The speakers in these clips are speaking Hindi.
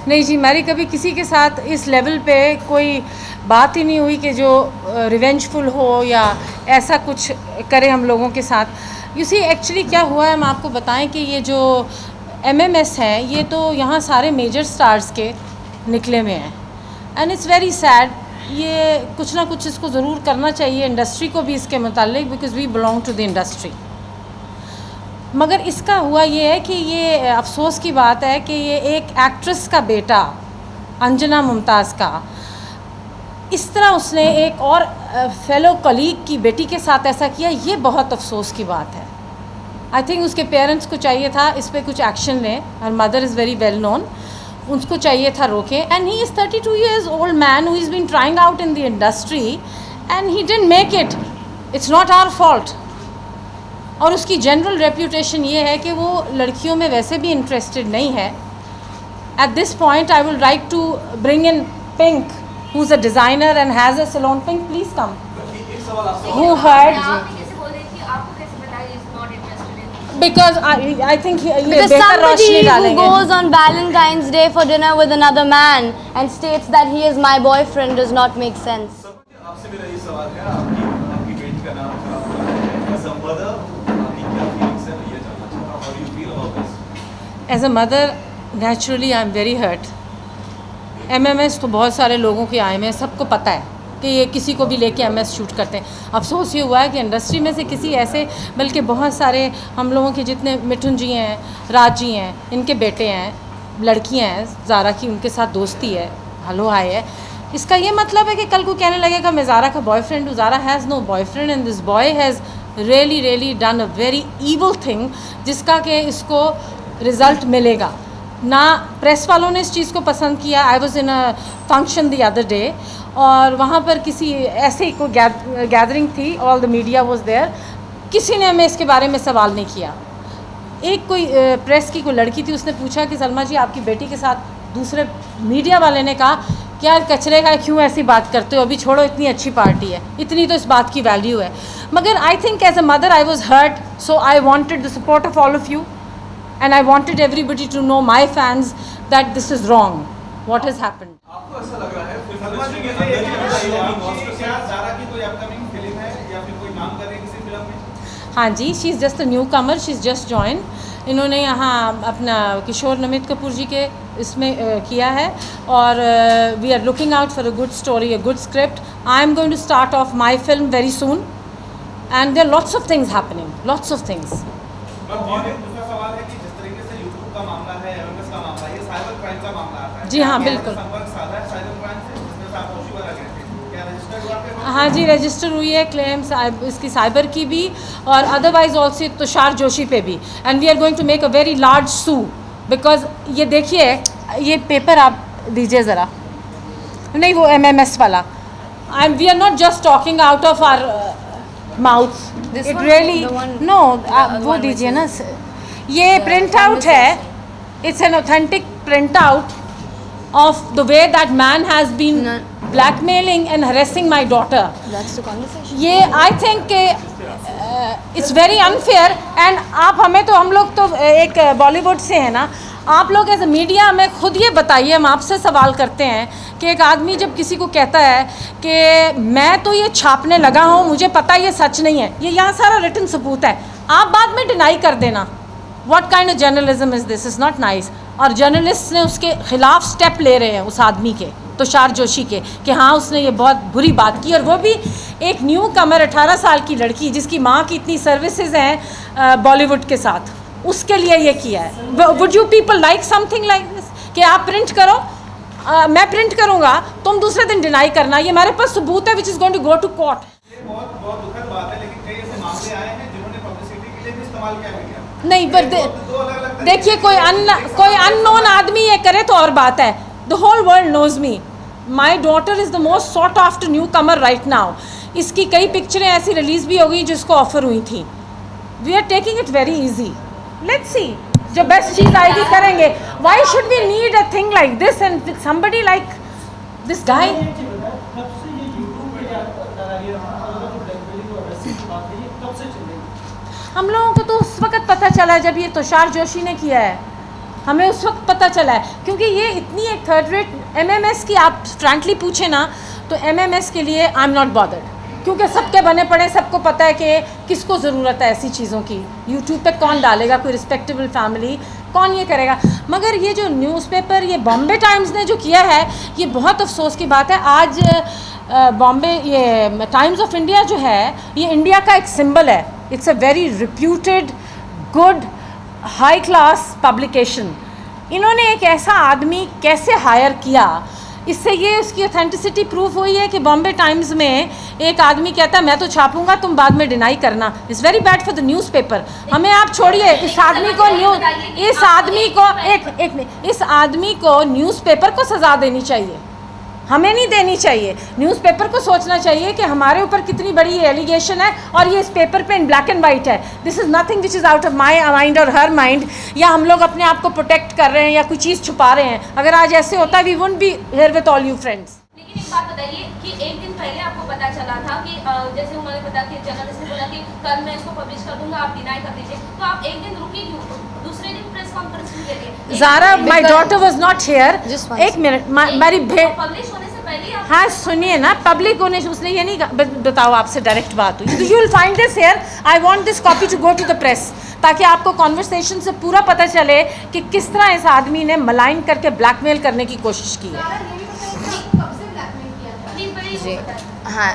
नहीं जी, हमारी कभी किसी के साथ इस लेवल पे कोई बात ही नहीं हुई कि जो रिवेंजफुल हो या ऐसा कुछ करे हम लोगों के साथ। यू सी एक्चुअली क्या हुआ है, हम आपको बताएं कि ये जो MMS हैं ये तो यहाँ सारे मेजर स्टार्स के निकले हुए हैं एंड इट्स वेरी सैड। ये कुछ ना कुछ इसको ज़रूर करना चाहिए इंडस्ट्री को भी इसके मुताल्लिक, because we belong to the industry. मगर इसका हुआ ये है कि ये अफसोस की बात है कि ये एक एक्ट्रेस का बेटा अंजना मुमताज़ का इस तरह उसने एक और फेलो कलीग की बेटी के साथ ऐसा किया, ये बहुत अफसोस की बात है। आई थिंक उसके पेरेंट्स को चाहिए था इस पर कुछ एक्शन लें। Her mother is very well known, उसको चाहिए था रोके। And he is 32 years old man who has been trying out in the industry and he didn't make it. It's not our fault. और उसकी जनरल रेप्यूटेशन ये है कि वो लड़कियों में वैसे भी इंटरेस्टेड नहीं है। At this point I will like to bring in Pink, who is a designer and has a salon. Pink please come. Who heard because I think because somebody who goes on Valentine's Day for dinner with another man and states that he is my boyfriend does not make sense. आपसे मेरा ये सवाल है, आपकी बेटी का नाम as a mother, आपकी क्या feelings है, ये जानना चाहता हूँ। How do you feel about this? As a mother, naturally I am very hurt. MMS तो बहुत सारे लोगों के आए हैं, सबको पता है कि ये किसी को भी लेके MS शूट करते हैं। अफसोस ये हुआ है कि इंडस्ट्री में से किसी ऐसे, बल्कि बहुत सारे हम लोगों के जितने मिठुन जी हैं, राज जी हैं, इनके बेटे हैं, लड़कियां हैं, ज़ारा की उनके साथ दोस्ती है, हेलो हाय है। इसका ये मतलब है कि कल को कहने लगेगा मैं ज़ारा का बॉयफ्रेंड हूँ। Zara has no boyfriend and this boy has really done a very evil thing, जिसका कि इसको रिज़ल्ट मिलेगा ना। प्रेस वालों ने इस चीज़ को पसंद किया। I was in a function the other day और वहाँ पर किसी ऐसे ही कोई गैदरिंग थी, all the media was there, किसी ने हमें इसके बारे में सवाल नहीं किया। एक कोई प्रेस की कोई लड़की थी, उसने पूछा कि सलमा जी आपकी बेटी के साथ, दूसरे मीडिया वाले ने कहा कि यार कचरे का क्यों ऐसी बात करते हो, अभी छोड़ो, इतनी अच्छी पार्टी है, इतनी तो इस बात की वैल्यू है। मगर I think as a mother I was hurt, so I wanted the support of all of you and I wanted everybody to know, my fans, that this is wrong what has happened. आपको ऐसा लग रहा है फिल्म इंडस्ट्री के अंदर क्या ज़ारा की कोई अपकमिंग फिल्म है या फिर कोई काम कर रही है किसी फिल्म में? हाँ जी, she is just a newcomer, she is just join. इन्होंने यहाँ अपना किशोर नमित कपूर जी के इसमें किया है और we are looking out for a good story, a good script. I am going to start off my film very soon and there lots of things happening, lots of things. दूसरा सवाल है कि जिस तरीके से यूट्यूब का मामला है, MMS का मामला है, ये साइबर क्राइम का मामला आता है। जी हाँ, बिल्कुल। संपर्क साधा है साइबर क्राइम से, जिसमें आप पेशेवर आ गए थे, क्या रजिस्टर्ड हुआ आपके पास? हाँ जी, रजिस्टर हुई है क्लेम्स इसकी साइबर की भी और अदरवाइज ऑल्सो तुषार जोशी पे भी। And we are going to make a very large sue because ये देखिए, ये पेपर आप दीजिए ज़रा, नहीं वो MMS वाला, and we are not just talking out of our mouth, it really no, वो दीजिए ना, ये प्रिंट आउट है, it's an authentic print out of the way that man has been blackmailing and harassing my daughter. That's the conversation. ये I think it's very unfair and आप हमें तो, हम लोग तो एक बॉलीवुड से है ना, आप लोग एज मीडिया हमें खुद ये बताइए, हम आपसे सवाल करते हैं कि एक आदमी जब किसी को कहता है कि मैं तो ये छापने लगा हूँ, मुझे पता ये सच नहीं है, ये यहाँ सारा रिटन सबूत है, आप बाद में डिनाई कर देना, what kind of journalism is this? Is not nice. और जर्नलिस्ट ने उसके खिलाफ स्टेप ले रहे हैं उस आदमी के, तुषार जोशी के, कि हाँ उसने ये बहुत बुरी बात की, और वो भी एक न्यू कमर 18 साल की लड़की जिसकी माँ की इतनी सर्विसेज हैं बॉलीवुड के साथ, उसके लिए ये किया है। Would you people like something like this कि आप प्रिंट करो, मैं प्रिंट करूँगा, तुम दूसरे दिन डिनाई करना, ये मेरे पास सबूत है which is going to go to court. ये बहुत दुखद बात है, लेकिन कई ऐसे मामले आए हैं जिन्होंने पब्लिसिटी के लिए भी इस्तेमाल किया मीडिया। नहीं पर देखिए, कोई अननोन आदमी ये करे तो और बात है। The whole world knows me, my daughter is the most sought after newcomer right now. इसकी कई पिक्चरें ऐसी रिलीज़ भी हो गई जिसको ऑफर हुई थी। We are taking it very easy, let's see, जो बेस्ट चीज़ आएगी करेंगे। Why should we need a thing like this and with somebody like this guy? हम लोगों को तो उस वक्त पता चला जब ये तुषार जोशी ने किया है। हमें उस वक्त पता चला है, क्योंकि ये इतनी एक थर्ड रेट MMS की आप फ्रैंकली पूछे ना तो MMS के लिए आई एम नॉट बॉदर्ड, क्योंकि सबके बने पड़े, सबको पता है कि किसको ज़रूरत है ऐसी चीज़ों की। यूट्यूब पे कौन डालेगा, कोई रिस्पेक्टेबल फैमिली कौन ये करेगा। मगर ये जो न्यूज़पेपर, ये बॉम्बे टाइम्स ने जो किया है, ये बहुत अफसोस की बात है। आज बॉम्बे ये टाइम्स ऑफ इंडिया जो है, ये इंडिया का एक सिंबल है। It's a very reputed good high class publication. इन्होंने एक ऐसा आदमी कैसे हायर किया, इससे ये उसकी ऑथेंटिसिटी प्रूफ हुई है कि बॉम्बे टाइम्स में एक आदमी कहता है मैं तो छापूंगा, तुम बाद में डिनाई करना। It's very bad for the newspaper. हमें आप छोड़िए, इस आदमी को न्यूज़पेपर को सज़ा देनी चाहिए, हमें नहीं देनी चाहिए। न्यूज़पेपर को सोचना चाहिए कि हमारे ऊपर कितनी बड़ी ये एलिगेशन है और ये इस पेपर पे इन ब्लैक एंड वाइट है। This is nothing which is out of my mind और हर माइंड, या हम लोग अपने आप को प्रोटेक्ट कर रहे हैं या कोई चीज़ छुपा रहे हैं। अगर आज ऐसे होता we wouldn't be here with all you friends. लेकिन एक बात बताइए कि एक दिन पहले आपको पता चला था कि जैसे उन्होंने पता कि जर्नलिस्ट ने बोला कि कल मैं इसको पब्लिश कर दूंगा, आप डिनाई कर दीजिए, तो आप एक दिन रुकी क्यों? दूसरे दिन प्रेस कॉन्फ्रेंस के लिए Zara, my daughter was not here. एक मिनट, मेरी पब्लिश होने से पहले हाँ सुनिए ना, पब्लिक होने, उसने ये नहीं बताओ, आपसे डायरेक्ट बात हुई। You will find this here, I want this copy to go to the press, ताकि आपको कॉन्वर्सेशन से पूरा पता चले कि किस तरह इस आदमी ने मलाइन करके ब्लैकमेल करने की कोशिश की है। हाँ,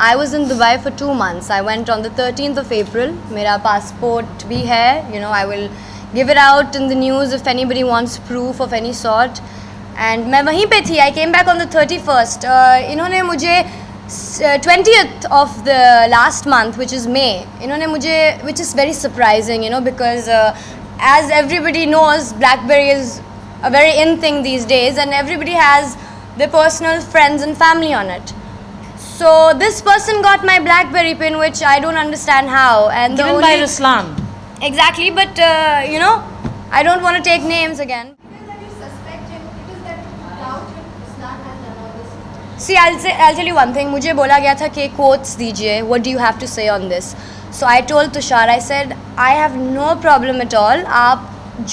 I was in Dubai for 2 months. I went on the 13th of April. मेरा पासपोर्ट भी है, you know, I will give it out in the news if anybody wants proof of any sort. And मैं वहीं पे थी। I came back on the 31st. इन्होंने मुझे 20th of the last month, which is May, इन्होंने मुझे, which is very surprising, you know, because as everybody knows, BlackBerry is a very in thing these days, and everybody has their personal friends and family on it. So this person got my BlackBerry pin, which I don't understand how. And Given by Ruslan. Exactly, but you know, I don't want to take names again. See, I'll tell you one thing. मुझे बोला गया था कि quotes दीजिए. What do you have to say on this? So I told Tushar, I said, I have no problem at all. आप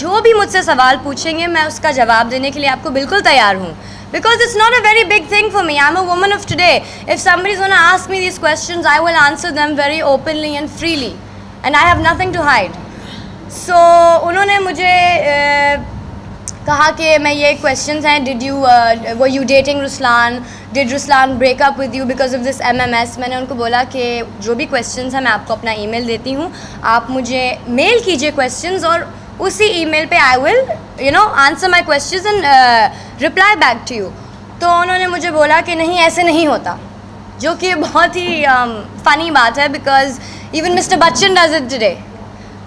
जो भी मुझसे सवाल पूछेंगे, मैं उसका जवाब देने के लिए आपको बिल्कुल तैयार हूँ. Because it's not a very big thing for me. I'm a woman of today. If somebody's going to ask me these questions, I will answer them very openly and freely. And I have nothing to hide. So उन्होंने मुझे कहा कि मैं ये questions हैं, were you dating Ruslan? Did Ruslan break up with you because of this MMS? मैंने उनको बोला कि जो भी questions हैं मैं आपको अपना email देती हूँ, आप मुझे mail कीजिए questions और उसी email पे I will, you know, answer my questions and reply back to you. तो उन्होंने मुझे बोला कि नहीं, ऐसे नहीं होता, जो कि बहुत ही funny बात है, because even Mr. Bachchan does it today.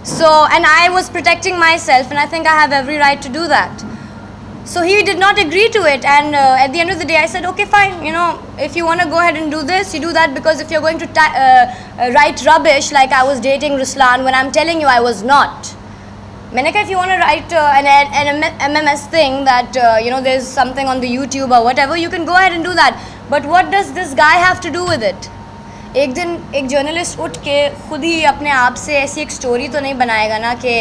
So, and I was protecting myself, and I think I have every right to do that. So he did not agree to it, and at the end of the day I said, okay fine, you know, if you want to go ahead and do this, you do that, because if you're going to write rubbish like I was dating Ruslan when I'm telling you I was not. मैंने कहा, if you want to write an MMS thing that you know, there's something on the YouTube or whatever, you can go ahead and do that, but what does this guy have to do with it? एक दिन एक जर्नलिस्ट उठ के खुद ही अपने आप से ऐसी एक स्टोरी तो नहीं बनाएगा ना कि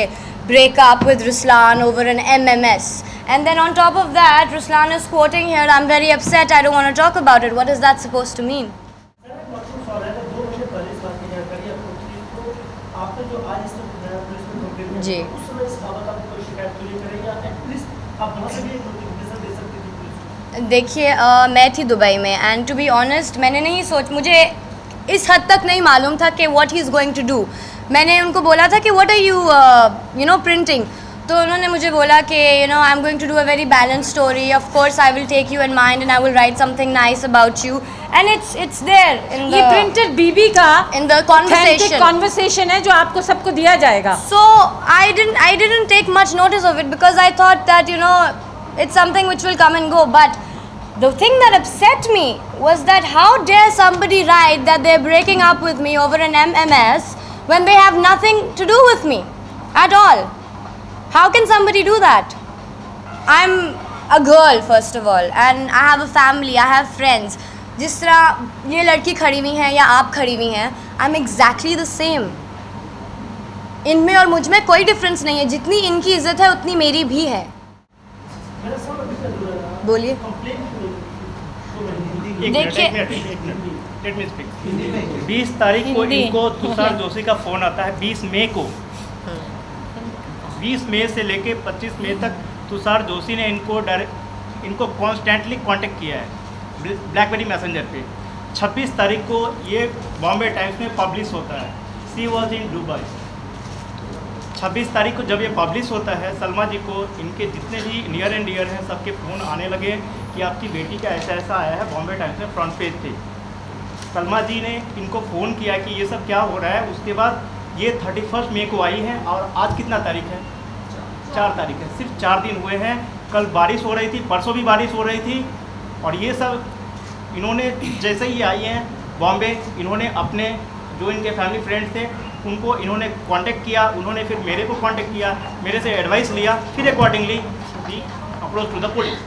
break up with Ruslan over an MMS, and then on top of that Ruslan is quoting here, I'm very upset, I don't want to talk about it. What is that supposed to mean? जी देखिए, मैं थी दुबई में, एंड टू बी ऑनेस्ट मैंने नहीं मुझे इस हद तक नहीं मालूम था कि what he is going to do. मैंने उनको बोला था कि what are you no printing, तो उन्होंने मुझे बोला कि you know I am going to do a very balance story, of course I will take you in mind and I will write something nice about you, and it's there in the, ये प्रिंटेड बीबी का इन द कॉन्वर्सेशन है जो आपको सबको दिया जाएगा. So I didn't take much notice of it, because I thought that, you know, it's something which will come and go. But the thing that upset me was that how dare somebody write that they're breaking up with me over an MMS when they have nothing to do with me at all. How can somebody do that? I'm a girl first of all, and I have a family, I have friends. जिस तरह ये लड़की खड़ी हुई हैं या आप खड़ी हुई हैं, I'm exactly the same. इनमें और मुझ में कोई डिफरेंस नहीं है, जितनी इनकी इज्जत है उतनी मेरी भी है। बोलिए। देखिए 20 तारीख को इनको तुषार जोशी का फ़ोन आता है, 20 मई को। 20 मई से लेके 25 मई तक तुषार जोशी ने इनको कॉन्स्टेंटली कांटेक्ट किया है ब्लैकबेरी मैसेंजर पे। 26 तारीख को ये बॉम्बे टाइम्स में पब्लिश होता है, शी वॉज इन दुबई। 26 तारीख को जब ये पब्लिश होता है, सलमा जी को इनके जितने भी नियर एंड डियर हैं सबके फ़ोन आने लगे कि आपकी बेटी का ऐसा ऐसा आया है, बॉम्बे टाइम्स में फ्रंट पेज पे। सलमा जी ने इनको फ़ोन किया कि ये सब क्या हो रहा है। उसके बाद ये 31 मई को आई हैं और आज कितना तारीख है? 4 तारीख है। सिर्फ 4 दिन हुए हैं। कल बारिश हो रही थी, परसों भी बारिश हो रही थी। और ये सब इन्होंने जैसे ही आई हैं बॉम्बे, इन्होंने अपने जो इनके फैमिली फ्रेंड्स थे उनको इन्होंने कांटेक्ट किया, उन्होंने फिर मेरे को कांटेक्ट किया, मेरे से एडवाइस लिया, फिर accordingly the approach to the police.